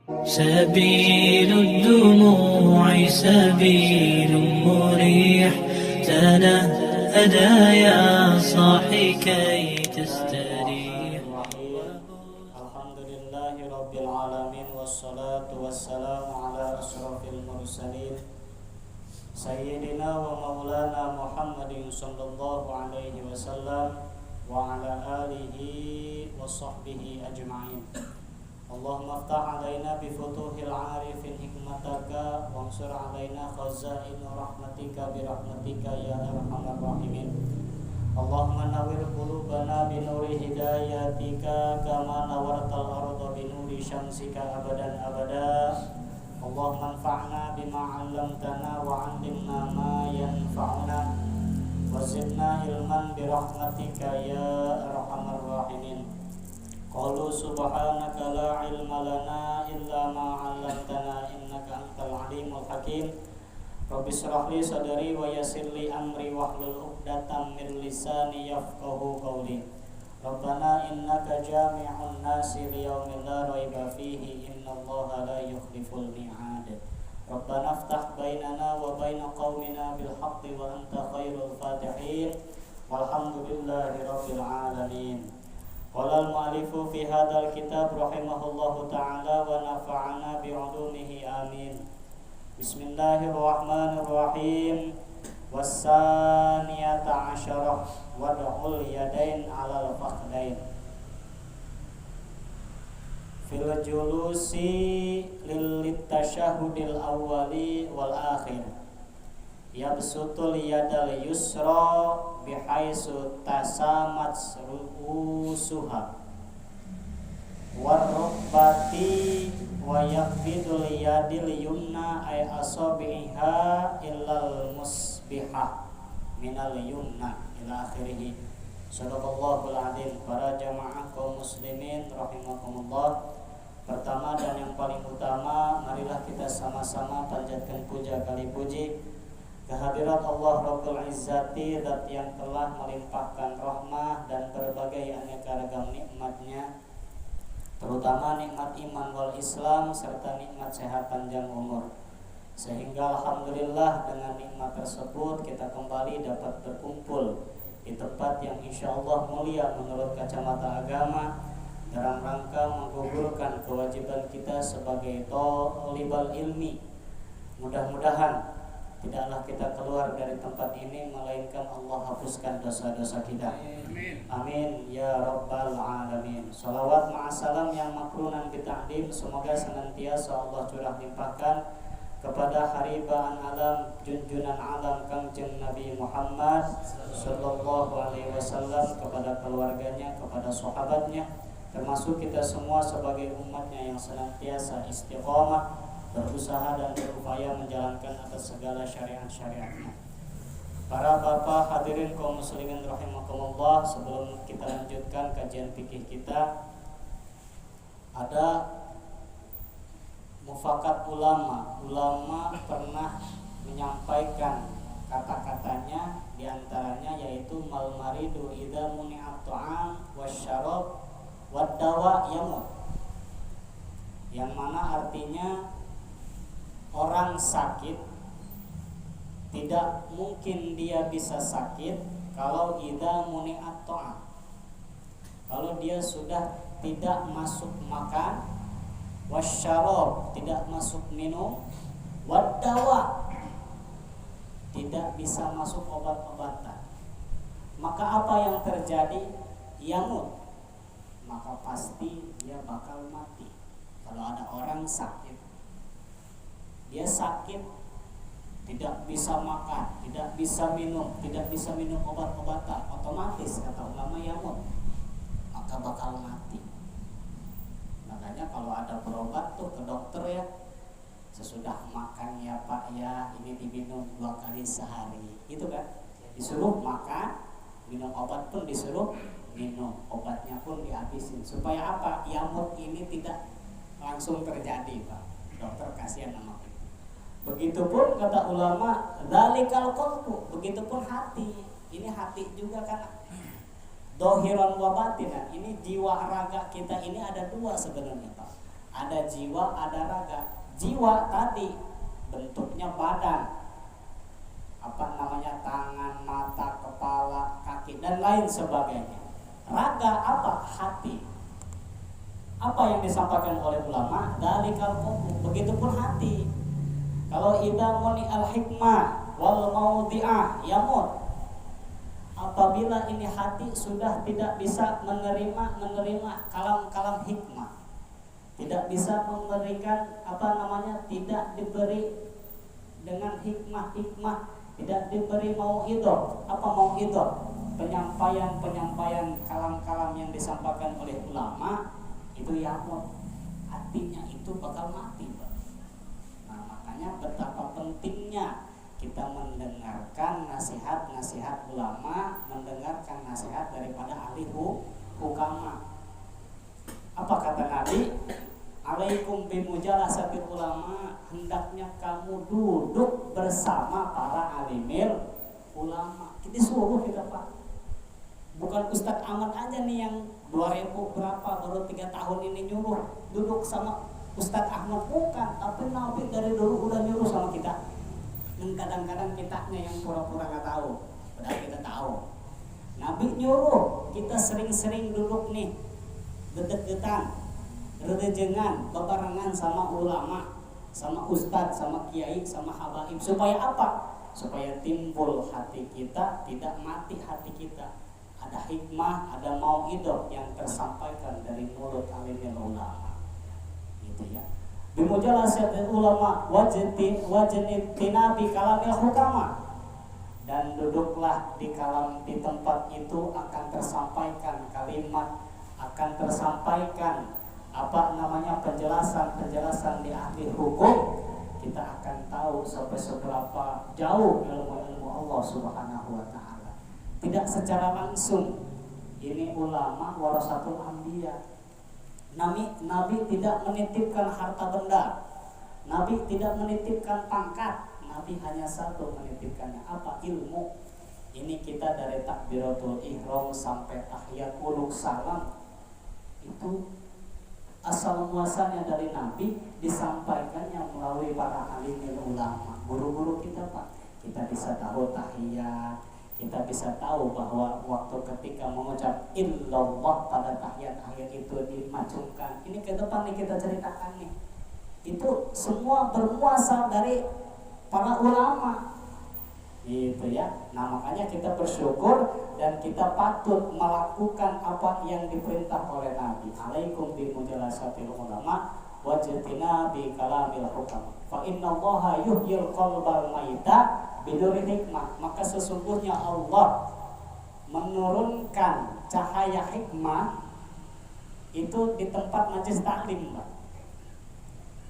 سبيل الدموع سبيل مريح تنهدى يا صاحي كي تستريح. الحمد لله رب العالمين والصلاة والسلام على أشرف المرسلين سيدنا ومولانا محمد صلى الله عليه وسلم وعلى آله وصحبه أجمعين. اللهم افتح علينا بفتوح العارفين حكمتك وانصر علينا خزائن رحمتك برحمتك يا أرحم الراحمين. اللهم نور قلوبنا بنور هدايتك كما نورت الأرض بنور شمسك أبدا أبدا. اللهم انفعنا بما علمتنا وعلمنا ما ينفعنا وزدنا علما برحمتك يا أرحم الراحمين. قالوا سبحانك لا علم لنا إلا ما علمتنا إنك أنت العليم الحكيم. رب اشرح لي صدري ويسر لي أمري واحلل عقدة من لساني يفقهوا قولي. ربنا إنك جامع الناس ليوم لا ريب فيه إن الله لا يخلف الميعاد. ربنا افتح بيننا وبين قومنا بالحق وأنت خير الفاتحين والحمد لله رب العالمين. قال المؤلف في هذا الكتاب رحمه الله تعالى ونفعنا بعلومه آمين. بسم الله الرحمن الرحيم. والثانية عشرة وضع اليدين على الفخذين في الجلوس للتشهد الأول والآخر. يبسط اليد اليسرى بحيث تسامت رؤوسها والركبة ويقبض اليد اليمنى أي أصابعها إلا المسبحة من اليمنى إلى آخره. Sadaqallahul adzim. Para jamaah kaum muslimin rahimakumullah. Pertama dan yang paling utama, marilah kita sama-sama panjatkan puja kali puji kehadirat Allah Rabbul Izzati, zat yang telah melimpahkan rahmah dan berbagai aneka ragam nikmatnya, terutama nikmat iman wal Islam serta nikmat sehat panjang umur. Sehingga alhamdulillah dengan nikmat tersebut kita kembali dapat berkumpul di tempat yang insyaallah mulia menurut kacamata agama dalam rangka menggugurkan kewajiban kita sebagai thalibul ilmi. Mudah-mudahan tidaklah kita keluar dari tempat ini melainkan Allah hapuskan dosa-dosa kita. Amin ya rabbal alamin. Salawat ma'asalam yang makrunan bita'lim semoga senantiasa Allah curah limpahkan kepada haribaan alam, junjunan alam Kangjeng Nabi Muhammad sallallahu alaihi wasallam, kepada keluarganya, kepada sahabatnya, termasuk kita semua sebagai umatnya yang senantiasa istiqomah berusaha dan berupaya menjalankan atas segala syariat-syariatnya. Para bapak hadirin kaum muslimin rahimakumullah, sebelum kita lanjutkan kajian fikih kita, ada mufakat ulama. Ulama pernah menyampaikan kata-katanya, diantaranya yaitu mal maridu idza muni'at ta'am wasyarab wad dawa yamut, yang mana artinya orang sakit tidak mungkin dia bisa sakit kalau idza muni'at ta'am, kalau dia sudah tidak masuk makan, wasyarab tidak masuk minum, wadawa tidak bisa masuk obat-obatan. Maka apa yang terjadi? Yamut, maka pasti dia bakal mati. Kalau ada orang sakit, dia sakit tidak bisa makan, tidak bisa minum, tidak bisa minum obat-obatan, otomatis kata ulama yamut, maka bakal mati. Makanya kalau ada berobat tuh ke dokter ya, sesudah makan ya Pak ya, ini diminum 2 kali sehari, gitu kan? Disuruh makan, minum obat pun disuruh minum, obatnya pun dihabisin. Supaya apa? Yamut ini tidak langsung terjadi Pak. Dokter kasihan sama kita. Begitupun kata ulama, dzalikal qalbu, begitupun hati. Ini hati juga kan Dohiron wa batinan. Ini jiwa raga kita ini ada dua sebenarnya Pak. Ada jiwa, ada raga. Jiwa tadi bentuknya badan, tangan, mata, kepala, kaki dan lain sebagainya. Raga apa? Hati. Apa yang disampaikan oleh ulama? Dalikal qalbu. Begitupun hati. Kalau idza muni al hikmah wal maudhi'ah yamut. Apabila ini hati sudah tidak bisa menerima kalam-kalam hikmah, tidak bisa memberikan tidak diberi dengan hikmah, tidak diberi mauidhah. Apa mauidhah? Penyampaian kalam-kalam yang disampaikan oleh ulama itu yamut, hatinya itu bakal mati, Pak. Nah, makanya betapa pentingnya kita mendengarkan nasihat-nasihat ulama, mendengarkan nasihat daripada ahli hukama. Apa kata Nabi? Alaikum bimujalasatil ulama, hendaknya kamu duduk bersama para alimil ulama. Kita suruh kita, Pak. Bukan Ustadz Ahmad aja nih yang 2000 berapa baru 3 tahun ini nyuruh duduk sama Ustadz Ahmad, bukan, tapi Nabi dari dulu udah nyuruh sama kita. Dan kadang-kadang kitanya yang pura-pura nggak tahu, padahal kita tahu. Nabi nyuruh kita sering-sering duduk nih, deket-deketan, rerejengan, bebarengan sama ulama, sama ustadz, sama kiai, sama habaib. Supaya apa? Supaya timbul hati kita, tidak mati hati kita. Ada hikmah, ada mauidhah yang tersampaikan dari mulut alimul ulama. Gitu ya. Bimujalasatil ulama wajnitina bi kalamil hukama. Dan duduklah di tempat itu akan tersampaikan kalimat, akan tersampaikan penjelasan di ahli hukum. Kita akan tahu sampai seberapa jauh ilmu Allah Subhanahu wa taala. Tidak secara langsung. Ini ulama warasatul anbiya. Nabi tidak menitipkan harta benda. Nabi tidak menitipkan pangkat. Nabi hanya satu menitipkannya, apa? Ilmu. Ini kita dari takbiratul ihram sampai tahiyat uluk salam, itu asal muasalnya dari Nabi, disampaikannya melalui para alimul ulama, guru-guru kita, Pak. Kita bisa tahu tahiyat, kita bisa tahu bahwa waktu ketika mengucap illallah pada tahiyat itu dimacungkan. Ini ke depan nih kita ceritakan nih. Itu semua bermuasal dari para ulama. Gitu ya. Nah, makanya kita bersyukur dan kita patut melakukan apa yang diperintah oleh Nabi. Alaikum bimujalasatil ulama wajtina bi kalamil hukam. Fa innallaha yuhyil qalbal maita biduri hikmah. Maka sesungguhnya Allah menurunkan cahaya hikmah itu di tempat majlis taklim, Pak.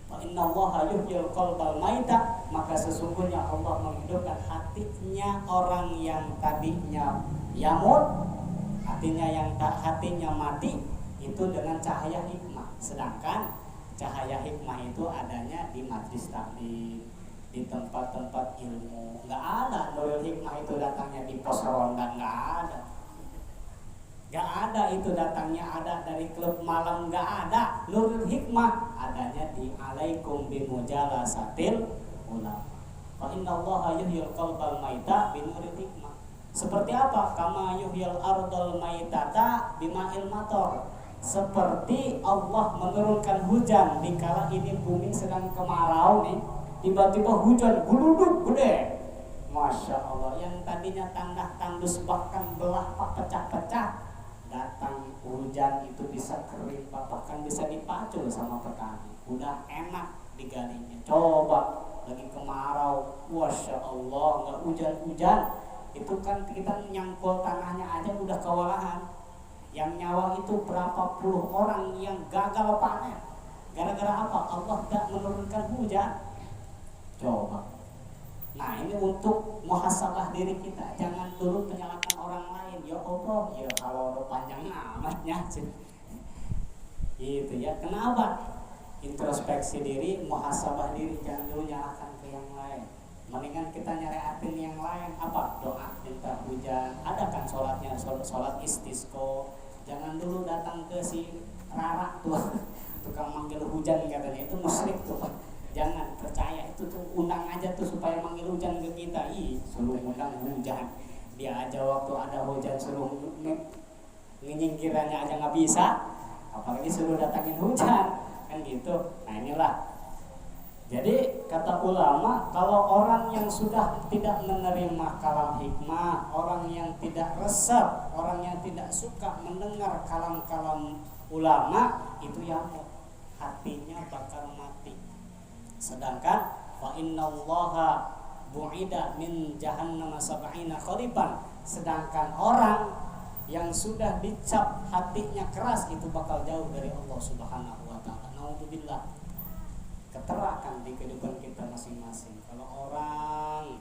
Wa innallaha yuhyil qalbal maita. Maka sesungguhnya Allah menghidupkan hatinya orang yang tadinya yamut, hatinya mati itu dengan cahaya hikmah. Sedangkan cahaya hikmah itu adanya di majlis taklim, di tempat-tempat ilmu. Nggak ada nurul hikmah itu datangnya di pos ronda, nggak ada. Nggak ada itu datangnya ada dari klub malam, nggak ada. Nurul hikmah adanya di alaikum bimujalasatil ulama. Fa innallaha yuhyil qalbal maita binuril hikmah. Seperti apa? Kama yuhyil ardal maitata bima'il mator. Seperti Allah menurunkan hujan di kala ini bumi sedang kemarau nih, tiba-tiba hujan guluduk gede. Masya Allah, yang tadinya tanah tandus bahkan belah pecah-pecah, datang hujan itu bisa kering, bahkan bisa dipacul sama petani. Udah enak digalinya. Coba lagi kemarau, Masya Allah, nggak hujan-hujan, itu kan kita nyangkul tanahnya aja udah kewalahan. Yang nyawa itu berapa puluh orang yang gagal panen. Gara-gara apa? Allah tidak menurunkan hujan. Coba. Nah, ini untuk muhasabah diri kita. Jangan dulu menyalahkan orang lain. Ya Allah, ya kalau udah panjang amatnya sih. Gitu ya. Kenapa? Introspeksi diri, muhasabah diri. Jangan dulu nyalahkan ke yang lain. Mendingan kita nyariatin yang lain. Apa? Doa minta hujan. Ada kan sholatnya, sholat istisqo. Jangan dulu datang ke si Rara tuh tukang manggil hujan katanya, itu musyrik tuh. Jangan percaya, itu tuh undang aja tuh supaya manggil hujan ke kita. Suruh undang hujan, dia aja waktu ada hujan suruh nyingkirannya aja nggak bisa, apalagi suruh datangin hujan kan gitu. Nah inilah, jadi kata ulama, kalau orang yang sudah tidak menerima kalam hikmah, orang yang tidak resep, orang yang tidak suka mendengar kalam-kalam ulama, itu yang hatinya bakal mati. Sedangkan fa innallaha bu'ida min jahannam sab'ina khalifan, sedangkan orang yang sudah dicap hatinya keras itu bakal jauh dari Allah Subhanahu wa taala. Naudzubillah. Keterakan di kehidupan kita masing-masing. Kalau orang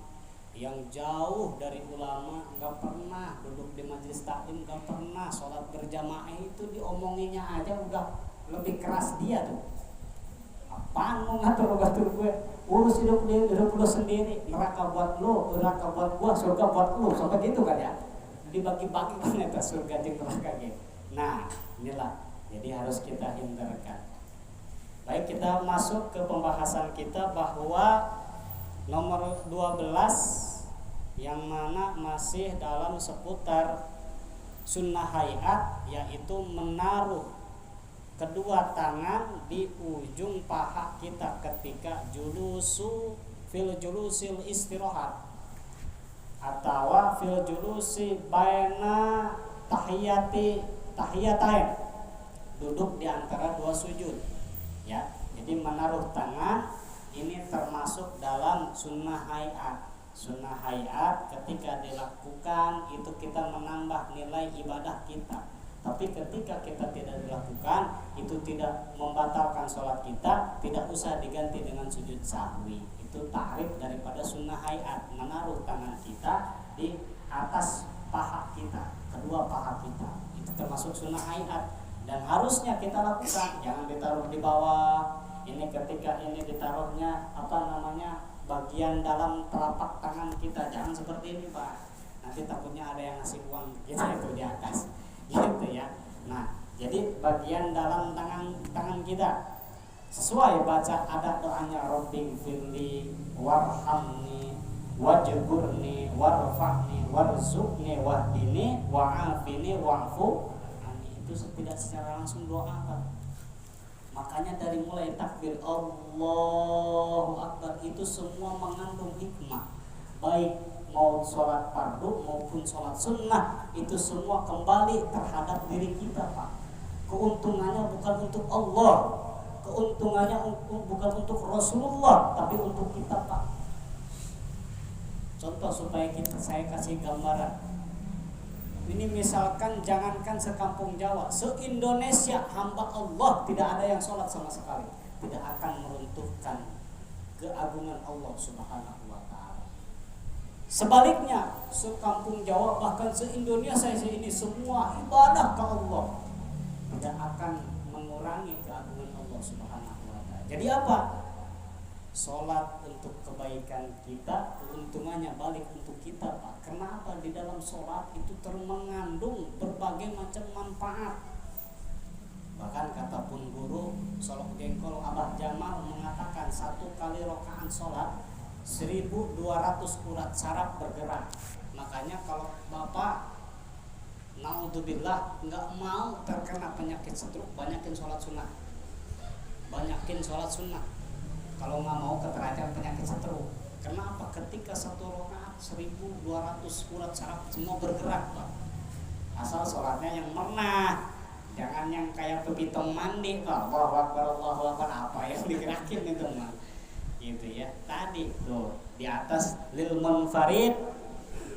yang jauh dari ulama, nggak pernah duduk di majelis taklim, nggak pernah sholat berjamaah, itu diomonginya aja udah lebih keras dia tuh. Apaan mau ngatur gue? Urus hidup lu sendiri. Neraka buat lu, neraka buat gua, surga buat lu. Sampai gitu kan ya. Dibagi-bagi kan itu surga dan neraka gitu. Nah, inilah. Jadi harus kita hindarkan. Baik, kita masuk ke pembahasan kita bahwa nomor 12 yang mana masih dalam seputar sunnah hayat, yaitu menaruh kedua tangan di ujung paha kita ketika julusil istirahat atau fil julusi baina tahiyatain, duduk di antara dua sujud ya. Jadi menaruh tangan ini termasuk dalam sunnah hayat. Sunnah hayat ketika dilakukan itu kita menambah nilai ibadah kita. Tapi ketika kita tidak dilakukan, itu tidak membatalkan sholat kita, tidak usah diganti dengan sujud sahwi. Itu takrif daripada sunnah hayat, menaruh tangan kita di atas paha kita, kedua paha kita. Itu termasuk sunnah hayat dan harusnya kita lakukan. Jangan ditaruh di bawah. Ini ketika ini ditaruhnya bagian dalam telapak tangan kita, jangan seperti ini Pak. Nanti takutnya ada yang ngasih uang kita itu di atas. Gitu ya. Nah, jadi bagian dalam tangan kita sesuai baca ada doanya, Rabbi firli warhamni wajburni warfa'ni warzuqni wahdini wa'afini wa'fu. Itu tidak secara langsung doa Pak. Makanya dari mulai takbir Allahu Akbar itu semua mengandung hikmah. Baik mau sholat fardu maupun sholat sunnah, itu semua kembali terhadap diri kita Pak. Keuntungannya bukan untuk Allah, keuntungannya bukan untuk Rasulullah, tapi untuk kita Pak. Contoh supaya saya kasih gambaran. Ini misalkan jangankan sekampung Jawa, se-Indonesia hamba Allah tidak ada yang sholat sama sekali, tidak akan meruntuhkan keagungan Allah Subhanahu wa ta'ala. Sebaliknya, sekampung Jawa bahkan se-Indonesia ini semua ibadah ke Allah, tidak akan mengurangi keagungan Allah Subhanahu wa ta'ala. Jadi apa? Sholat untuk kebaikan kita, keuntungannya balik untuk kita Pak. Karena apa? Di dalam sholat itu termengandung berbagai macam manfaat. Bahkan kata pun guru Solok Gengkol Abah Jamal mengatakan 1 kali rakaat sholat 1200 urat saraf bergerak. Makanya kalau Bapak naudzubillah nggak mau terkena penyakit stroke, banyakin sholat sunnah. Banyakin sholat sunnah. Kalau nggak mau keteracan penyakit stroke. Karena apa? Ketika 1 rakaat 1200 urat saraf semua bergerak Pak. Asal sholatnya yang mernah, jangan yang kayak pepitong mandi Pak. Allahu Akbar apa yang digerakin itu mah. Gitu ya. Tadi tuh di atas lil munfarid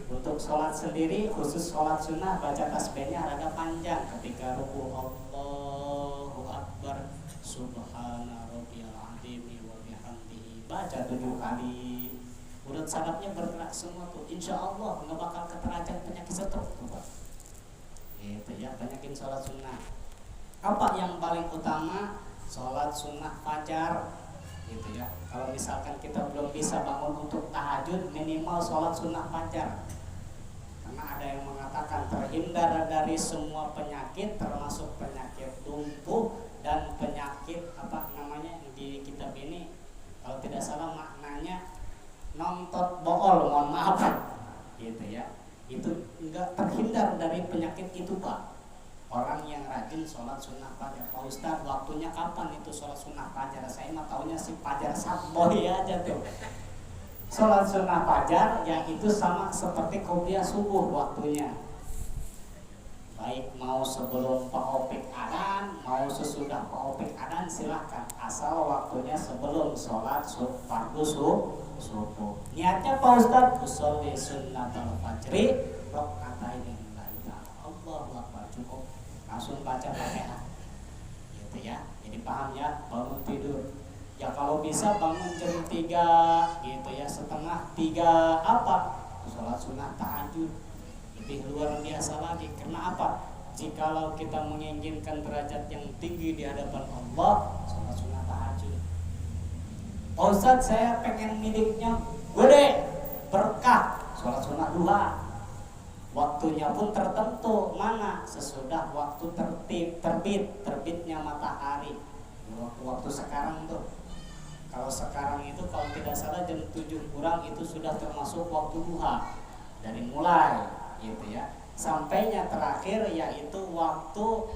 untuk sholat sendiri, khusus sholat sunnah baca tasbihnya rada panjang ketika ruku Allahu Akbar subhana rabbiyal azim wa bihamdihi baca 7 kali. Urat sarafnya bergerak semua tuh, insya Allah nggak bakal keteracan penyakit stroke tuh Pak. Itu ya, banyakin sholat sunnah. Apa yang paling utama? Sholat sunnah fajar. Gitu ya. Kalau misalkan kita belum bisa bangun untuk tahajud, minimal sholat sunnah fajar. Karena ada yang mengatakan terhindar dari semua penyakit, termasuk penyakit lumpuh dan penyakit apa namanya di kitab ini, kalau tidak salah maknanya nontot bool, mohon maaf gitu ya. Itu enggak terhindar dari penyakit itu Pak. Orang yang rajin sholat sunnah fajar. Pak Ustadz, waktunya kapan itu sholat sunnah fajar? Saya mah taunya si fajar satboy aja tuh. Sholat sunnah fajar yang itu sama seperti qobliyah subuh waktunya. Baik mau sebelum Pak Opik adzan, mau sesudah Pak Opik adzan silahkan. Asal waktunya sebelum sholat fardu subuh. Niatnya Pak Ustadz, usolli sunnatul fajri rakaataini lillahi. Allahu akbar, cukup. Langsung baca Fatihah. Gitu ya. Jadi paham ya, bangun tidur. Ya kalau bisa bangun jam 3 gitu ya, setengah 3 apa? Sholat sunnah tahajud. Lebih luar biasa lagi. Karena apa? Jikalau kita menginginkan derajat yang tinggi di hadapan Allah, sholat sunnah tahajud. Ustadz, saya pengen miliknya gede, berkah, sholat sunnah duha. Waktunya pun tertentu, mana? Sesudah waktu terbitnya matahari. Waktu sekarang tuh. Kalau sekarang itu kalau tidak salah jam 7 kurang itu sudah termasuk waktu duha. Dari mulai gitu ya. Sampainya terakhir yaitu waktu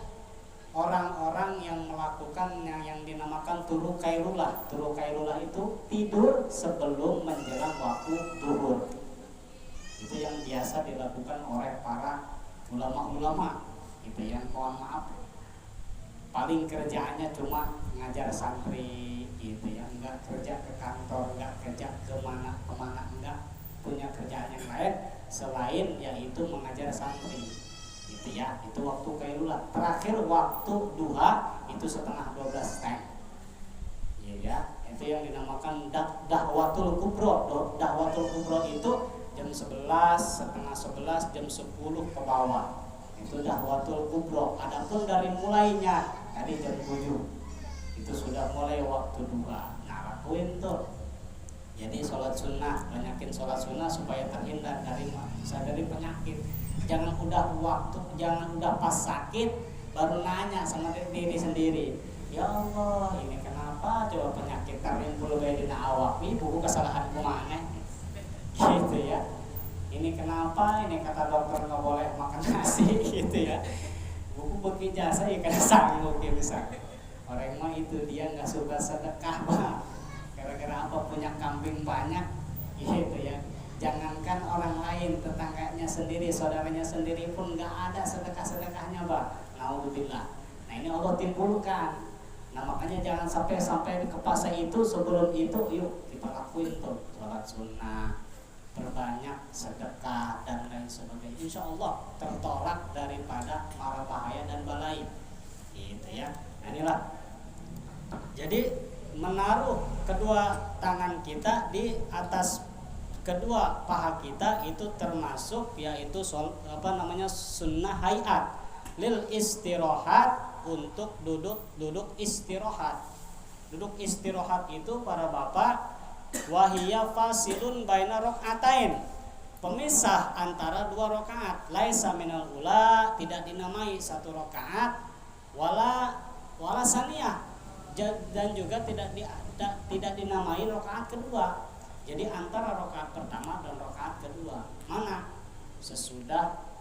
orang-orang yang melakukan yang dinamakan tulu kailullah. Tulu kailullah itu tidur sebelum menjelang waktu zuhur. Itu yang biasa dilakukan oleh para ulama-ulama gitu ya. Mohon maaf, paling kerjaannya cuma ngajar santri gitu ya, enggak kerja ke kantor, enggak kerja kemana enggak punya kerjaan yang lain selain yaitu mengajar santri gitu ya. Itu waktu kailullah. Terakhir waktu duha itu setengah 12 teng ya, itu yang dinamakan dahwatul kubro. Dahwatul kubro itu jam 11, setengah 11, jam 10 ke bawah. Itu dahwatul kubro. Adapun dari mulainya tadi jam 7 itu sudah mulai waktu duha. Nah, lakuin tuh. Jadi sholat sunnah, banyakin sholat sunnah supaya terhindar dari penyakit. Jangan udah pas sakit baru nanya sama diri sendiri. Ya Allah, ini kenapa coba penyakit tarimpul baydina awak? Buku kesalahan kumane. Gitu ya. Ini kenapa? Ini kata dokter nggak boleh makan nasi gitu ya. Buku berkijasa ya karena sanggup ya bisa. Orang mah itu dia nggak suka sedekah Pak. Gara-gara apa? Punya kambing banyak gitu ya. Jangankan orang lain, tetangganya sendiri, saudaranya sendiri pun nggak ada sedekah-sedekahnya Pak. Naudzubillah. Nah ini Allah timbulkan. Nah makanya jangan sampai ke fase itu. Sebelum itu yuk kita lakuin tuh sholat sunnah, berbanyak sedekah dan lain sebagainya. Insya Allah tertolak daripada mara bahaya dan balai gitu ya. Nah inilah. Jadi menaruh kedua tangan kita di atas kedua paha kita itu termasuk yaitu sunnah hayat lil istirahat, untuk duduk istirahat. Duduk istirahat itu para bapak wahiyya fasilun baina rokaatain, pemisah antara dua rakaat. Laisa minal ula, tidak dinamai satu rakaat, wala saniyah, dan juga tidak dinamai rakaat kedua. Jadi antara rakaat pertama dan rakaat kedua mana? Sesudah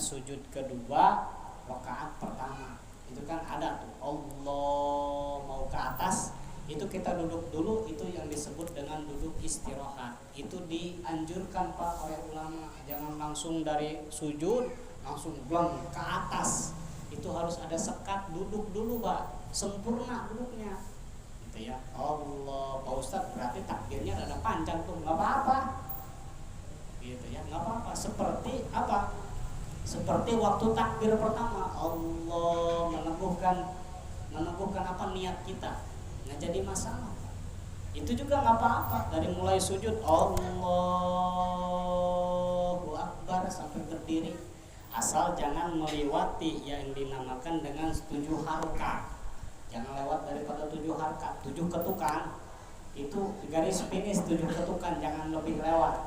sujud kedua rakaat pertama. Itu kan ada tuh Allah mau ke atas, itu kita duduk dulu, itu yang disebut dengan duduk istirahat. Itu dianjurkan Pak oleh ulama. Jangan langsung dari sujud langsung blong ke atas. Itu harus ada sekat duduk dulu Pak, sempurna duduknya gitu ya. Allah, Pak Ustadz berarti takbirnya ada panjang tuh, nggak apa-apa gitu ya, nggak apa-apa. Seperti apa? Seperti waktu takbir pertama Allah meneguhkan apa niat kita, nggak jadi masalah. Itu juga nggak apa-apa. Dari mulai sujud Allahu Akbar sampai berdiri, asal jangan melewati yang dinamakan dengan 7 harkat. Jangan lewat daripada 7 harkat, 7 ketukan. Itu garis finish 7 ketukan, jangan lebih lewat.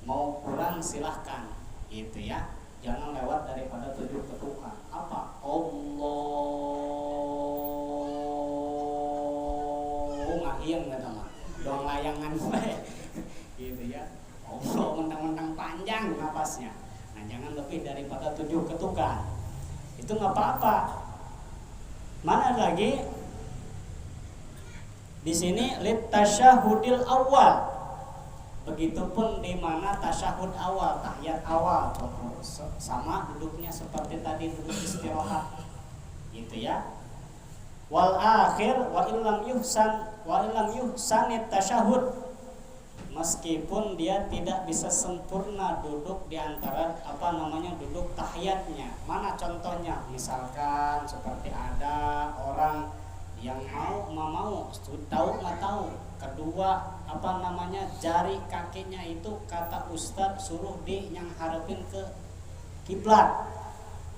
Mau kurang silahkan gitu ya. Jangan lewat daripada 7 ketukan. Apa? Allah ieung eta mah. Dong layangan we. Gitu ya. Allah mentang-mentang panjang napasnya. Nah, jangan lebih daripada 7 ketukan. Itu nggak apa-apa. Mana lagi? Di sini lit tasyahudil awal. Begitupun di mana tasyahud awal, tahiyat awal, sama duduknya seperti tadi duduk istirahat. Gitu ya. Wal akhir wa illam yuhsanit tasyahud. Meskipun dia tidak bisa sempurna duduk di antara duduk tahiyatnya. Mana contohnya? Misalkan seperti ada orang yang mau tahu nggak tahu, kedua jari kakinya itu kata Ustadz suruh yang harapin ke kiblat,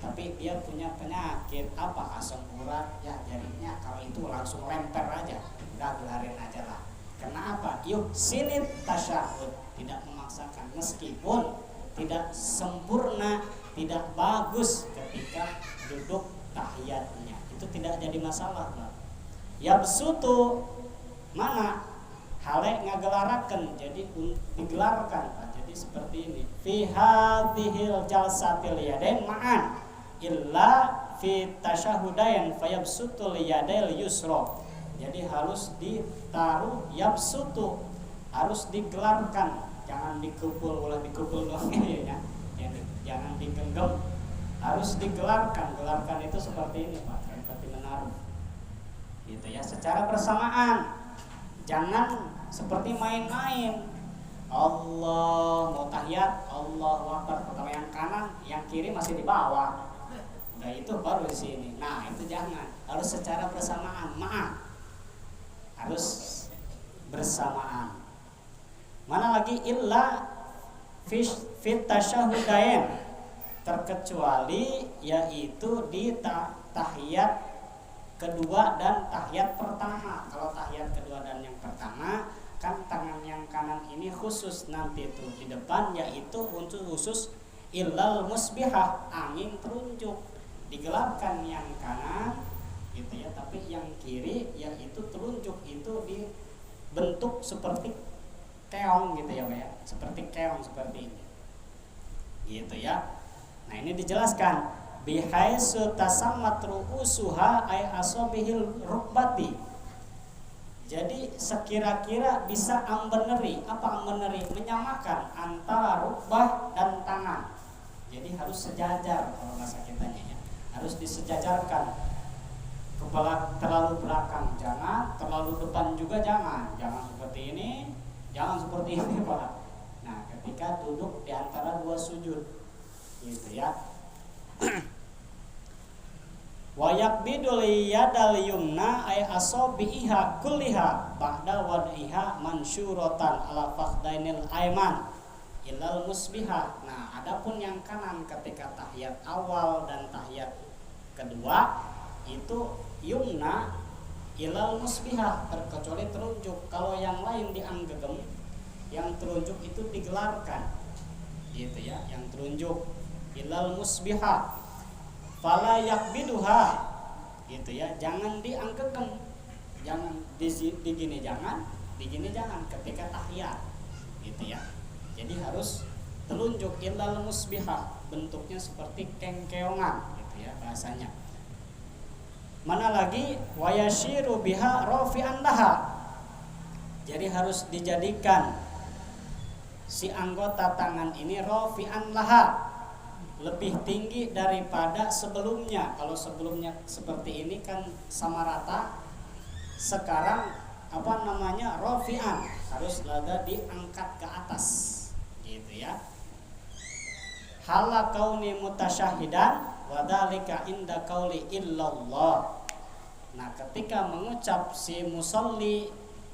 tapi dia punya penyakit asam urat ya jarinya, kalau itu langsung lemper aja, udah gelarin aja lah. Kenapa? Sinit tasyahud, tidak memaksakan meskipun tidak sempurna, tidak bagus ketika duduk tahiyatnya, itu tidak jadi masalah. Yabsutu mana hale ngagelarakeun, jadi digelarkan. Jadi seperti ini. Fi hadhil jalsatil yadain ma'an illa fi tasyahudain fayabsutul yadail yusra. Jadi harus ditaruh yabsutu, harus digelarkan, jangan dikepul doang ya. Jangan digenggam, harus digelarkan. Gelarkan itu seperti ini, Pak, seperti menaruh. Gitu ya, secara bersamaan. Jangan seperti main-main. Allah mau tahiyat, Allahu Akbar, pertama yang kanan, yang kiri masih di bawah. Udah itu baru di sini. Nah, itu jangan. Harus secara bersamaan. Maaf. Harus bersamaan. Mana lagi illa fit tasyahudain, terkecuali yaitu di tahiyat kedua dan tahiyat pertama. Kalau tahiyat kedua dan yang pertama kan tangan yang kanan ini khusus nanti itu di depan, yaitu untuk khusus illal musbihah, angin terunjuk, digelapkan yang kanan gitu ya, tapi yang kiri yaitu terunjuk, itu dibentuk seperti keong gitu ya Pak ya, seperti keong seperti ini gitu ya. Nah, ini dijelaskan bihaisu tasammat ru'usuha ay asobihil rukbati. Jadi sekira-kira bisa ambeneri. Apa ambeneri? Menyamakan antara rukbah dan tangan. Jadi harus sejajar kalau bahasa kitanya ya. Harus disejajarkan. Kepala terlalu belakang jangan, terlalu depan juga jangan. Jangan seperti ini, jangan seperti ini Pak. Nah, ketika duduk di antara dua sujud gitu ya. Wa yaqbidul yadal yumna ay asabiha kulliha ba'da wad'iha mansyuratan ala fakhdainil ayman ilal musbiha. Nah, adapun yang kanan ketika tahiyat awal dan tahiyat kedua itu yumna ilal musbiha, terkecuali terunjuk. Kalau yang lain dianggegem, yang terunjuk itu digelarkan gitu ya, yang terunjuk ilal musbiha fala yakbiduha gitu ya, jangan dianggegem, jangan di gini jangan, di gini jangan ketika tahiyat gitu ya. Jadi harus telunjuk ilal musbiha, bentuknya seperti kengkeongan gitu ya bahasanya. Mana lagi wayashiru biha rafi'an laha, jadi harus dijadikan si anggota tangan ini rafi'an laha, lebih tinggi daripada sebelumnya. Kalau sebelumnya seperti ini kan sama rata, sekarang rafi'an, harus lada diangkat ke atas gitu ya. Hala kauni mutasyahidan wadhalika inda qauli illallah. Nah, ketika mengucap si musalli,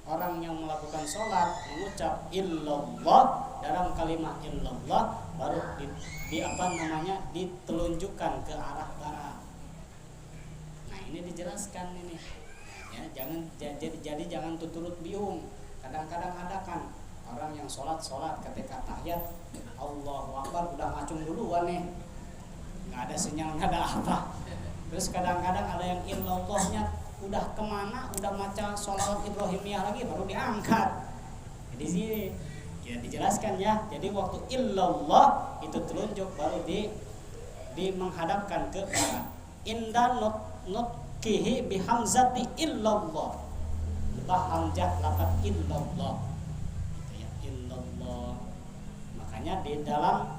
orang yang melakukan sholat mengucap illallah, dalam kalimat illallah baru ditelunjukkan ke arah barat. Nah, ini dijelaskan ini ya, jadi jangan tuturut biung. Kadang-kadang ada kan orang yang sholat ketika tahiyat Allahu Akbar udah ngacung duluan nih, nggak ada sinyal, nggak ada apa. Terus kadang-kadang ada yang illallahnya udah kemana, udah baca sholawat Ibrahimiyah lagi baru diangkat. Jadi sini ya dijelaskan ya. Jadi waktu illallah itu telunjuk baru di menghadapkan ke barat. Inda nutqihi bihamzati illallah. Lebah hamzah lafaz illallah. Itu ya, illallah. Makanya di dalam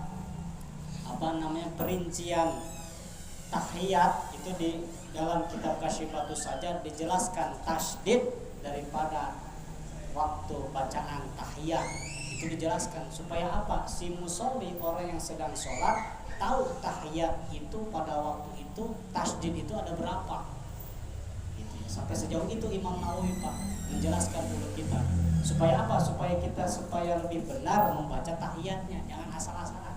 perincian tahiyat itu di dalam kitab Kasyifatus Sajad dijelaskan tasydid daripada waktu bacaan tahiyat itu dijelaskan supaya apa? Si musolli, orang yang sedang sholat, tahu tahiyat itu pada waktu itu tasydid itu ada berapa. Gitu ya. Sampai sejauh itu Imam Nawawi Pak menjelaskan dulu kita. Supaya apa? Supaya lebih benar membaca tahiyatnya, jangan asal-asalan.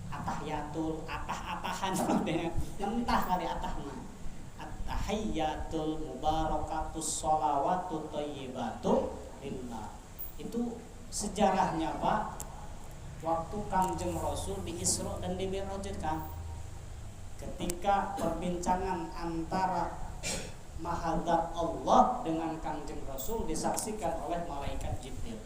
Atahiyatul atah-atahan mentah kali atahna. At-tahiyyatul mubarakatus sholawatut thayyibatu lillah. Itu sejarahnya Pak, waktu Kangjeng Rasul di Isra dan di Mi'raj kan, ketika perbincangan antara mahadzat Allah dengan Kangjeng Rasul disaksikan oleh malaikat Jibril.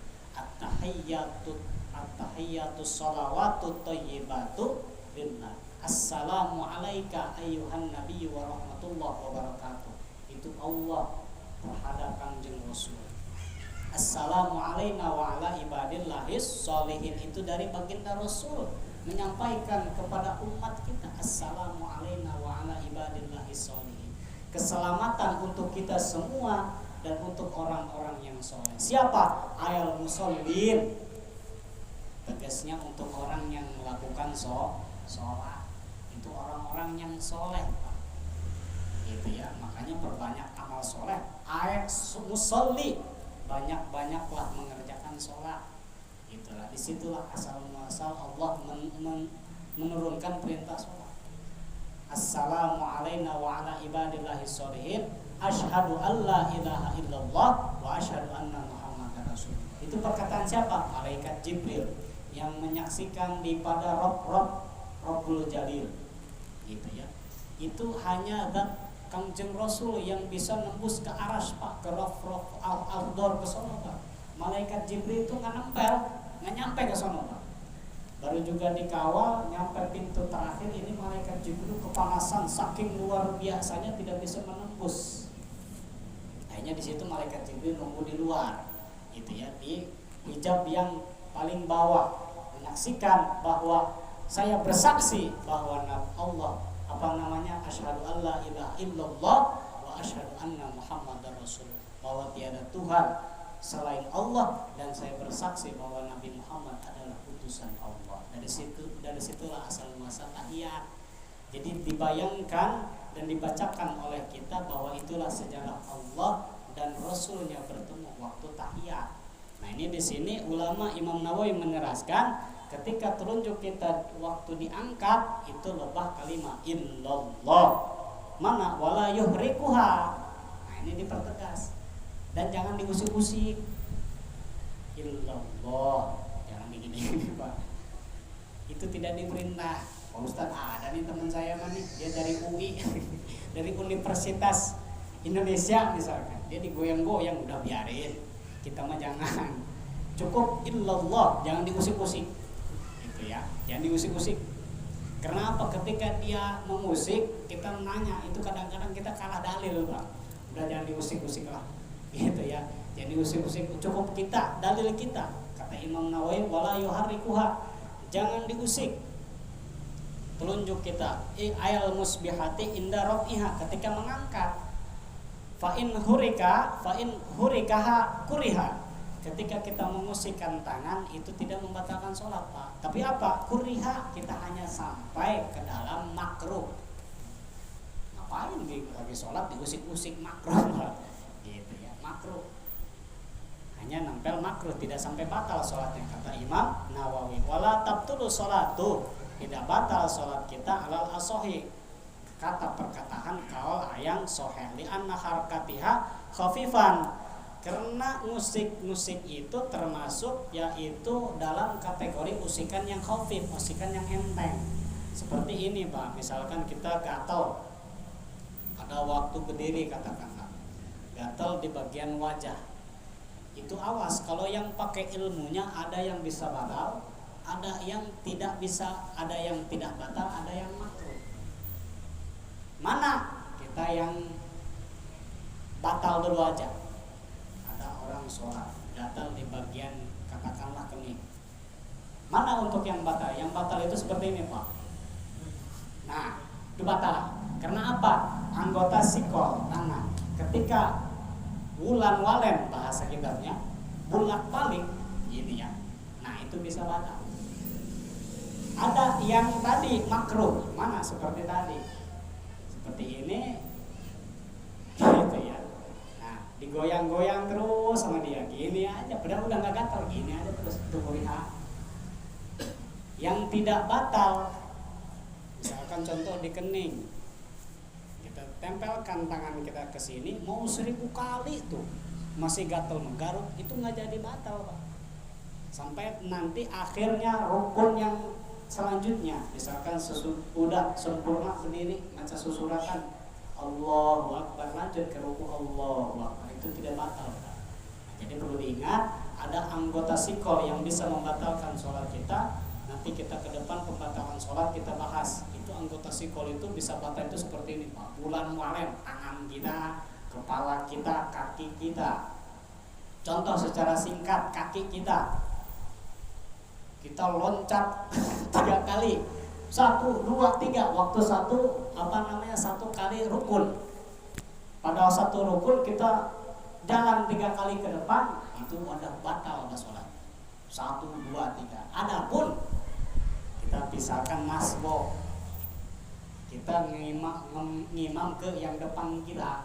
At-tahiyyatus sholawatut thayyibatu lillah. Assalamu alayka ayyuhan nabiyyu wa rahmatullahi wa barakatuh. Itu Allah terhadap Kangjeng Rasul. Assalamu alayna wa ala ibadillahis sholihin, itu dari baginda Rasul menyampaikan kepada umat kita. Assalamu alayna wa ala ibadillahis sholihin. Keselamatan untuk kita semua dan untuk orang-orang yang soleh. Siapa? Ayal musallin. Tegasnya untuk orang yang melakukan sholat. Itu orang-orang yang soleh. Gitu ya. Makanya perbanyak amal soleh. Ayat musalli, banyak-banyaklah mengerjakan sholat. Itulah, disitulah asal muasal Allah menurunkan perintah sholat. Assalamu alayna wa ala ibadillahi sholihin. Asyhadu an la ilaha illallah wa asyhadu anna muhammadar rasulullah. Itu perkataan siapa? Malaikat Jibril yang menyaksikan di pada Rabbul Jalil. Gitu ya. Itu hanya zat Kangjeng Rasul yang bisa nembus ke aras Pak, ke Raff al-Afdal ke sono Pak. Malaikat Jibril itu nggak nyampe ke sono Pak. Baru juga dikawal nyampe pintu terakhir, ini malaikat Jibril kepanasan saking luar biasanya tidak bisa menembus. Akhirnya di situ malaikat Jibril nunggu di luar, gitu ya, di hijab yang paling bawah, menyaksikan bahwa saya bersaksi bahwa Allah asyhadu alla ilaha illallah wa asyhadu anna muhammadar rasulullah, bahwa tiada Tuhan selain Allah dan saya bersaksi bahwa Nabi Muhammad adalah utusan Allah. Dari situlah asal muasal tahiyat. Jadi dibayangkan dan dibacakan oleh kita bahwa itulah sejarah Allah dan Rasulnya bertemu waktu tahiyat. Nah ini di sini ulama Imam Nawawi meneraskan ketika telunjuk kita waktu diangkat itu lebah kalimat illallah. Mana wala yuhrikuha. Nah ini dipertegas. Dan jangan diusik-usik. Illallah. Jangan begini Pak. Itu tidak diperintah. Pak Ustadz, ada nih teman saya nih, dia dari UI, dari Universitas Indonesia misalkan. Dia digoyang-goyang, udah biarin. Kita mah jangan. Cukup illallah, jangan diusik-usik. Gitu ya. Jangan diusik-usik. Karena apa? Ketika dia memusik, kita nanya, itu kadang-kadang kita kalah dalil, Pak. Udah jangan diusik-usik lah. Gitu ya. Jadi usik-usik, cukup kita, dalil kita. Kata Imam Nawawi, wala yuharrikuha, jangan diusik telunjuk kita. Ayal musbihati inda rafiha, ketika mengangkat. Fa in hurikaha kuriha, ketika kita mengusikkan tangan itu tidak membatalkan sholat Pak. Tapi apa? Kuriha, kita hanya sampai ke dalam makruh. Ngapain lagi sholat diusik-usik, makruh Pak. Gitu ya, makruh. Hanya nempel makruh, tidak sampai batal sholatnya, kata Imam Nawawi. Wala tabtulu sholatu, tidak batal sholat kita alal asohi, kata perkataan kaul ayang soheh, li anna harakatiha khafifan, karena musik itu termasuk yaitu dalam kategori usikan yang khafif, usikan yang enteng. Seperti ini Pak, misalkan kita gatal pada waktu berdiri katakanlah, gatal di bagian wajah. Itu awas, kalau yang pakai ilmunya ada yang bisa batal, ada yang tidak bisa, ada yang tidak batal, ada yang makruh. Mana kita yang batal dulu aja? Ada orang sholat gatal di bagian katakanlah kening. Mana untuk yang batal? Yang batal itu seperti ini, Pak. Nah, itu batal. Karena apa? Anggota sikol tangan ketika wulan walen bahasa kitabnya bolak balik ini ya. Nah, itu bisa batal. Ada yang tadi makruh, mana seperti tadi, seperti ini, gitu ya. Nah, digoyang-goyang terus sama dia, gini aja, padahal udah nggak gatal, gini aja terus tubuh lihat. Yang tidak batal, misalkan contoh di kening, kita tempelkan tangan kita ke sini, mau 1000 kali tuh masih gatal menggaruk, itu nggak jadi batal, Pak. Sampai nanti akhirnya rukun yang selanjutnya, misalkan udah sempurna berdiri, baca susuratan Allahu Akbar, lanjut ke rukun Allahu Akbar, itu tidak batal, Pak. Jadi perlu diingat, ada anggota sikol yang bisa membatalkan sholat kita. Nanti kita ke depan pembatalan sholat kita bahas. Itu anggota sikol itu bisa batal itu seperti ini, Pak. Bulan walen, tangan kita, kepala kita, kaki kita. Contoh secara singkat, kaki kita. Kita loncat 3 kali. 1, 2, 3. Waktu satu kali rukun. Pada satu rukun kita jalan 3 kali ke depan, itu ada batal sholat. 1, 2, 3. Adapun kita pisahkan masbuk, kita ngimam ke yang depan kita,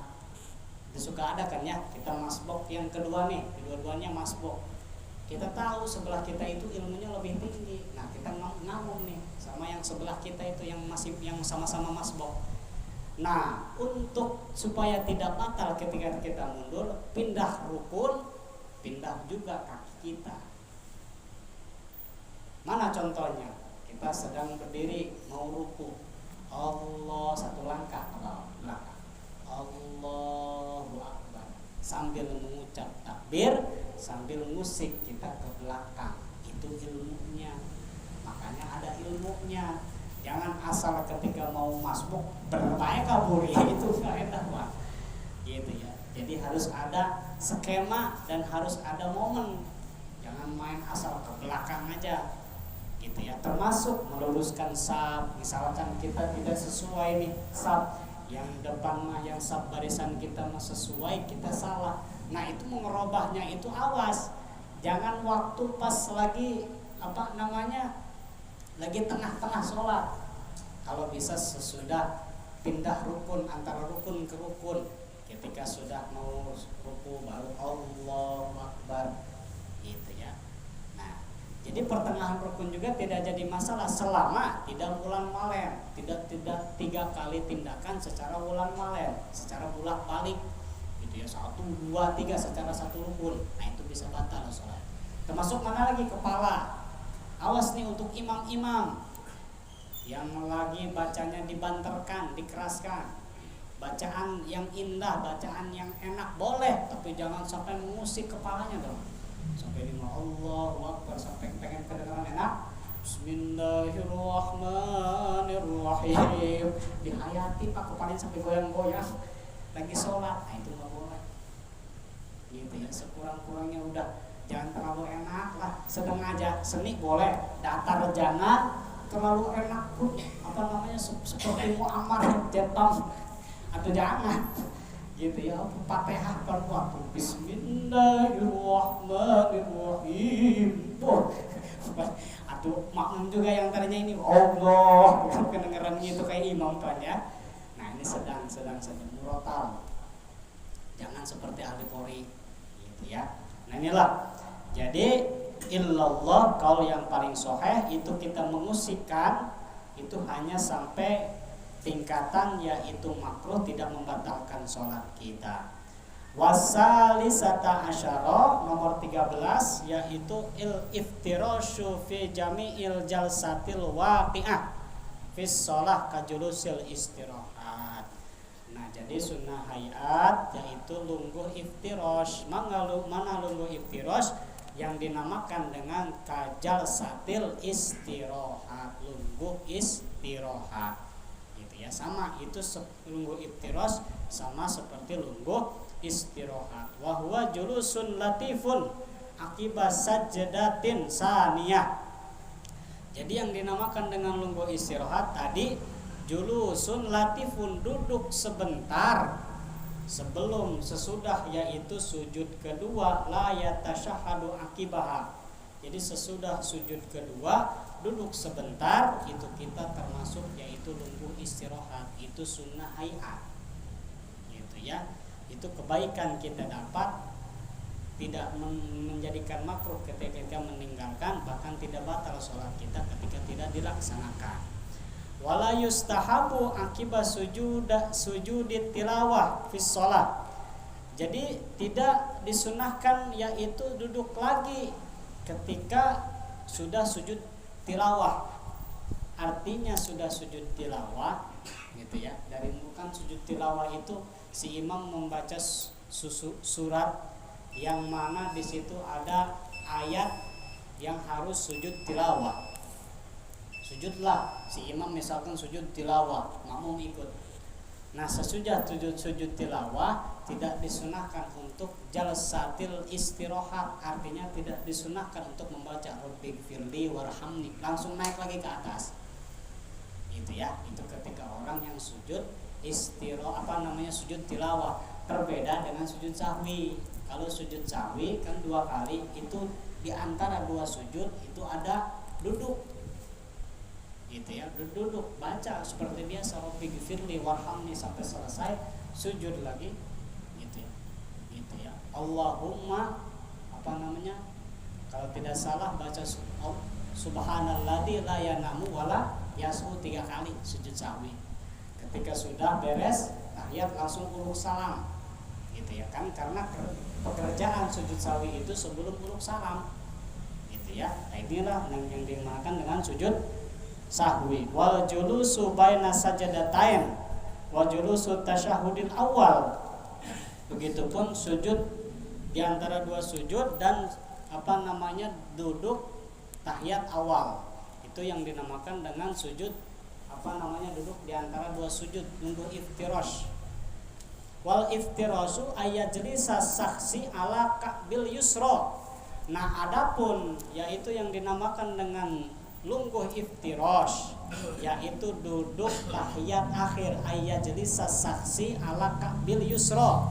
itu suka ada kan ya, kita masbuk yang kedua nih, kedua-duanya masbuk. Kita tahu sebelah kita itu ilmunya lebih tinggi, nah kita ngomong nih sama yang sebelah kita itu yang sama-sama masbuk. Nah, untuk supaya tidak batal ketika kita mundur, pindah rukun, pindah juga kaki kita. Mana contohnya? Kita sedang berdiri mau ruku, Allah satu langkah ke belakang, Allahu Akbar, sambil mengucap takbir, sambil musik kita ke belakang. Itu ilmunya. Makanya ada ilmunya. Jangan asal ketika mau masbuk berbaik kabur, ya itu nggak enak, Pak. Gitu ya. Jadi harus ada skema dan harus ada momen. Jangan main asal ke belakang aja. Gitu ya, termasuk meluruskan saf. Misalkan kita tidak sesuai nih saf, yang depan mah yang saf barisan kita mah sesuai, kita salah. Nah, itu mengerubahnya itu awas. Jangan waktu pas lagi lagi tengah-tengah sholat. Kalau bisa sesudah pindah rukun, antara rukun ke rukun. Ketika sudah mau ruku baru Allahu Akbar, gitu ya. Jadi pertengahan rukun juga tidak jadi masalah selama tidak ulang malen, tidak 3 kali tindakan secara ulang malen, secara bolak balik, gitu ya, 1, 2, 3 secara satu rukun. Nah, itu bisa batal sholat. Termasuk mana lagi? Kepala. Awas nih untuk imam-imam yang lagi bacanya dibanterkan, dikeraskan. Bacaan yang indah, bacaan yang enak boleh, tapi jangan sampai mengusik kepalanya dong. Sampai lima Allahu Akbar, sampai pengen kedengaran enak. Bismillahirrahmanirrahim. Dihayati, Pak, kepalanya sampai goyang-goyang lagi sholat. Nah, itu nggak boleh. Gitu ya, sekurang-kurangnya udah jangan terlalu enak lah, sedang aja. Seni boleh, datar jangan, terlalu enak pun seperti Muammar Jepang atau jangan. Gitu ya, Fatihah waktu Bismillahirrahmanirrahim. Atau makmum juga yang tadinya ini Allah, kedengaran gitu kayak imam tuan ya. Nah, ini sedang saja murotal. Jangan seperti ahli qori, gitu ya. Nah, inilah. Jadi illallah kalau yang paling sahih itu kita mengusikkan itu hanya sampai tingkatan yaitu makruh, tidak membatalkan sholat kita. Wasalisata asyara, nomor 13, yaitu iftirashu fi jami'il jalsatil waqi'ah fi sholah kajulusil istirahat. Nah, Nah, jadi sunnah hayat yaitu lungguh iftirosh. Mana lungguh iftirosh? Yang dinamakan dengan kajalsatil istirahat, lungguh istirahat. Gitu ya, sama itu lungguh iftirosh sama seperti lungguh istirahat. Wa huwa julusun latifun akibat sajdatin saniyah. Jadi yang dinamakan dengan lungguh istirahat tadi julusun latifun, duduk sebentar sebelum sesudah yaitu sujud kedua, la yatasyahadu akibaha. Jadi sesudah sujud kedua duduk sebentar, itu kita termasuk yaitu lungguh istirahat, itu sunnah hayat. Gitu ya. Itu kebaikan kita dapat, tidak menjadikan makruh ketika kita meninggalkan, bahkan tidak batal sholat kita ketika tidak dilaksanakan. Wala yustahabu akibat sujudit tilawah fis sholat. Jadi tidak disunahkan yaitu duduk lagi ketika sudah sujud tilawah. Artinya sudah sujud tilawah gitu ya. Dari bukan sujud tilawah itu si imam membaca surat yang mana di situ ada ayat yang harus sujud tilawah. Sujudlah, si imam misalkan sujud tilawah, makmum ikut. Nah, sesudah sujud tilawah tidak disunahkan untuk jalsatil istirahat, artinya tidak disunahkan untuk membaca Rabbighfirli warhamni, langsung naik lagi ke atas. Itu ya, itu ketika orang yang sujud sujud tilawah, berbeda dengan sujud sahwi. Kalau sujud sahwi kan 2 kali, itu di antara 2 sujud itu ada duduk. Gitu ya, duduk baca seperti biasa Rabbighfirli warhamni sampai selesai, sujud lagi gitu ya. Gitu ya. Allahumma kalau tidak salah baca subhanalladzi la yanamu wala yasu 3 kali sujud sahwi. Ketika sudah beres tahiyat langsung uluk salam. Gitu ya kan, karena pekerjaan sujud sahwi itu sebelum uluk salam. Gitu ya. Nah, inilah yang dimakan dengan sujud sahwi. Wal julusu baina sajdatain wa julusu tasyahudil awal. Begitupun sujud di antara 2 sujud dan duduk tahiyat awal. Itu yang dinamakan dengan sujud duduk di antara 2 sujud, nunggu iftirash. Wal iftirasu ayajlisa saksi ala ka'bil yusra. Nah, adapun yaitu yang dinamakan dengan lungguh iftirash, yaitu duduk tahiyat akhir, ayajlisa saksi ala ka'bil yusra.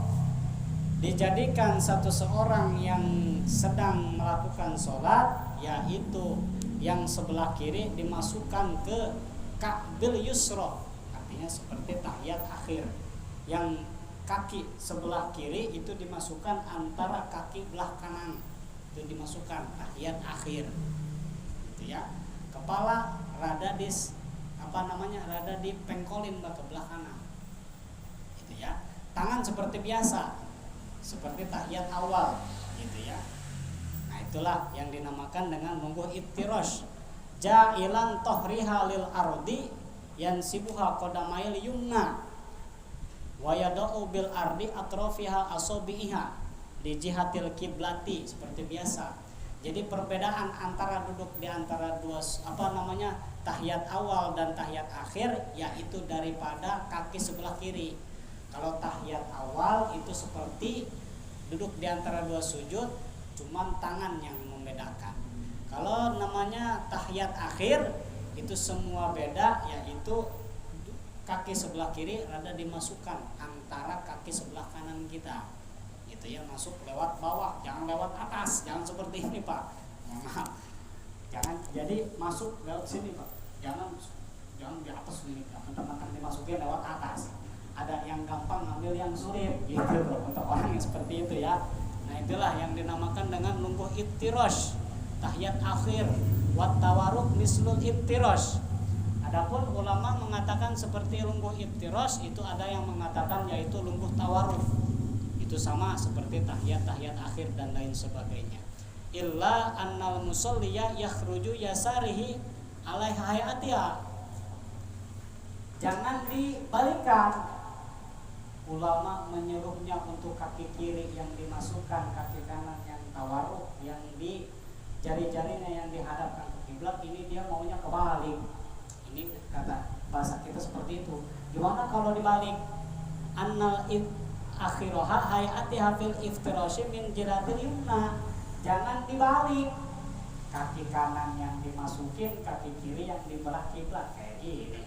Dijadikan satu seorang yang sedang melakukan sholat, yaitu yang sebelah kiri dimasukkan ke ka'bil yusra, artinya seperti tahiyat akhir, yang kaki sebelah kiri itu dimasukkan antara kaki belah kanan, itu dimasukkan tahiyat akhir gitu ya. Kepala rada dipengkolin ke belah kanan gitu ya. Tangan seperti biasa, seperti tahiyat awal gitu ya. Nah, itulah yang dinamakan dengan lungguh iftirash. Ja'ilan tahriha lil ardi yansibuha qadamail yumna wa yada'u bil ardi atrafiha asabiha di jihatil kiblati, seperti biasa. Jadi perbedaan antara duduk di antara 2 tahiyat awal dan tahiyat akhir yaitu daripada kaki sebelah kiri. Kalau tahiyat awal itu seperti duduk di antara 2 sujud, cuman tangan yang membedakan. Kalau namanya tahiyat akhir itu semua beda, yaitu kaki sebelah kiri rada dimasukkan antara kaki sebelah kanan kita. Gitu ya, masuk lewat bawah, jangan lewat atas, jangan seperti ini, Pak. Maaf. Jangan jadi masuk lewat sini, Pak. Jangan di atas ini, teman-teman dimasukin lewat atas. Ada yang gampang ngambil yang sulit gitu untuk orang yang seperti itu ya. Nah, itulah yang dinamakan dengan lungguh iftirash, tahiyat akhir, wat tawarruk mislul iftirash. Adapun ulama mengatakan seperti lungguh iftirash itu ada yang mengatakan yaitu lungguh tawarruk. Itu sama seperti tahiyat akhir dan lain sebagainya. Illa annal musalliya yakhruju yasarihi alaiha hayatiha. Jangan dibalikan. ulama menyuruhnya untuk kaki kiri yang dimasukkan, kaki kanan yang tawarruk, yang di jari-jarinya yang dihadapkan ke kiblat. Ini dia maunya kebalik. Ini kata bahasa kita seperti itu. Gimana kalau dibalik? Annal akhiroha hayatiha fil iftirashi min jiratil yumna. Jangan dibalik. Kaki kanan yang dimasukin, kaki kiri yang dibelah kiblat kayak gini.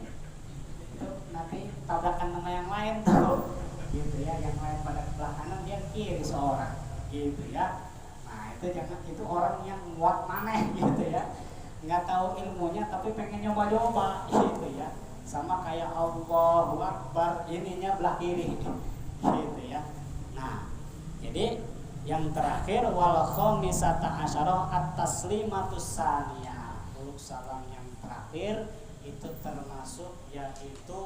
Itu nanti tabrakan sama yang lain tuh. Gitu ya, yang lain pada sebelah kanan dia kiri seorang. Gitu ya. Nah, itu jangan, itu orang yang muat maneh gitu ya. Nggak tahu ilmunya tapi pengen nyoba-nyoba gitu ya. Sama kayak Allahu Akbar, ininya belah kiri gitu ya. Nah, jadi yang terakhir wal khamisata asyarah at-taslimatus saniyah. Uluk salam yang terakhir itu termasuk yaitu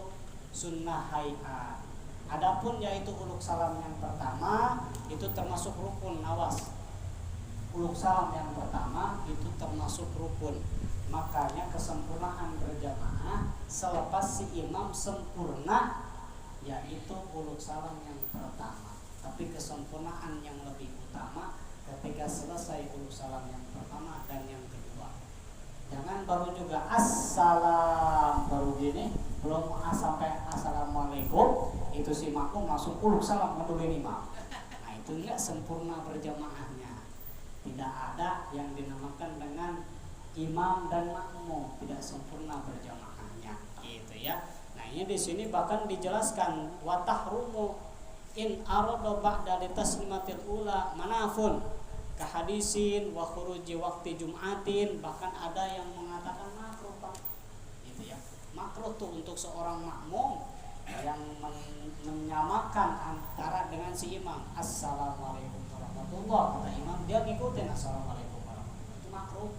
sunnah hayat. Adapun yaitu uluk salam yang pertama itu termasuk rukun, awas. Uluk salam yang pertama itu termasuk rukun. Makanya kesempurnaan berjamaah selepas si imam sempurna yaitu uluk salam yang pertama. Tapi kesempurnaan yang lebih utama ketika selesai uluk salam yang pertama dan yang kedua. Jangan baru juga assalam baru gini, belum sampai assalamualaikum itu si makmum langsung uluk salam ngedulin imam. Nah itu enggak sempurna berjamaahnya. Tidak ada yang dinamakan dengan imam dan makmum, tidak sempurna berjamaahnya, gitu ya. Nah ini di sini bahkan dijelaskan watahrumu in arada ba'da litaslimatil ula manafun kahadisin wa khuruji waqti jum'atin. Bahkan ada yang mengatakan makruh, Pak. Gitu ya. Makruh tuh untuk seorang makmum yang menyamakan antara dengan si imam. Assalamualaikum warahmatullahi, kata imam dia ngikutin assalamualaikum warahmatullahi. Itu makruh.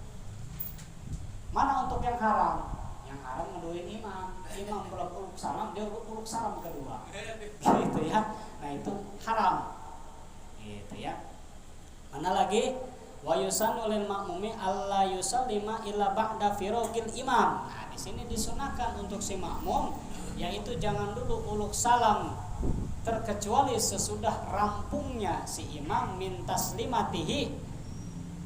Mana untuk yang haram? Yang haram ngeduin imam. Imam belum uluk salam, dia uluk salam kedua. Gitu ya. Nah itu haram. Gitu ya. Mana lagi? Wa yusannu lil ma'mumi alla yusallima illa ba'da firaqil imam. Nah, di sini disunahkan untuk si makmum yaitu jangan dulu uluk salam terkecuali sesudah rampungnya si imam min taslimatihi,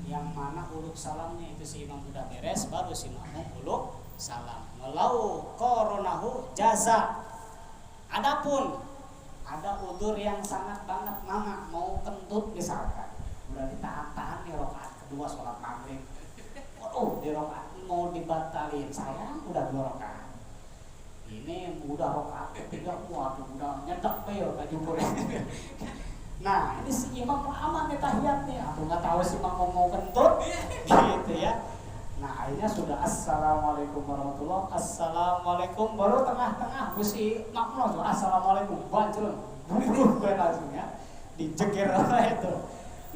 yang mana uluk salamnya itu si imam udah beres baru si makmum uluk salam. Walau qoronahu jaza. Adapun ada udzur yang sangat banget mama mau kentut misalkan, udah ditahan-tahan di rakaat kedua sholat maghrib. Waduh, di rakaat mau dibatalin, sayang udah 2 rakaat. Ini udah rakaat ketiga, waduh udah nyetak bel jumhur. Nah, ini si imam aman nih tahiyatnya. Aku nggak tahu si imam mau kentut, gitu ya. Nah, akhirnya sudah assalamualaikum warahmatullahi, assalamualaikum, baru tengah-tengah si makmum tuh assalamualaikum, bancul, bunuh gue langsung ya, dijeger itu.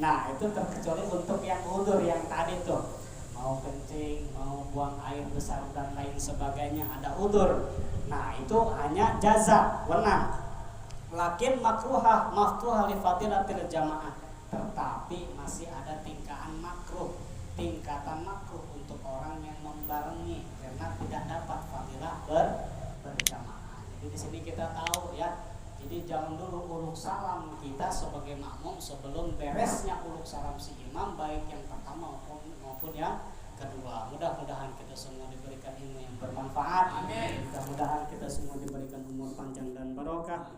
Nah, itu terkecuali untuk yang udzur yang tadi tuh, mau kencing, mau buang air besar dan lain sebagainya, ada udzur. Nah, itu hanya jaza, wenang. Lakin makruhah maftuhah li fadilatil jamaah. Tetapi masih ada tingkatan makruh untuk orang yang membarengi karena tidak dapat fadilah berjamaah. Jadi di sini kita tahu ya. Jadi jangan dulu uluk salam kita sebagai makmum sebelum beresnya uluk salam si imam, baik yang pertama maupun yang kedua. Mudah-mudahan kita semua diberikan ilmu yang bermanfaat. Amin. Mudah-mudahan kita semua diberikan umur panjang dan barokah.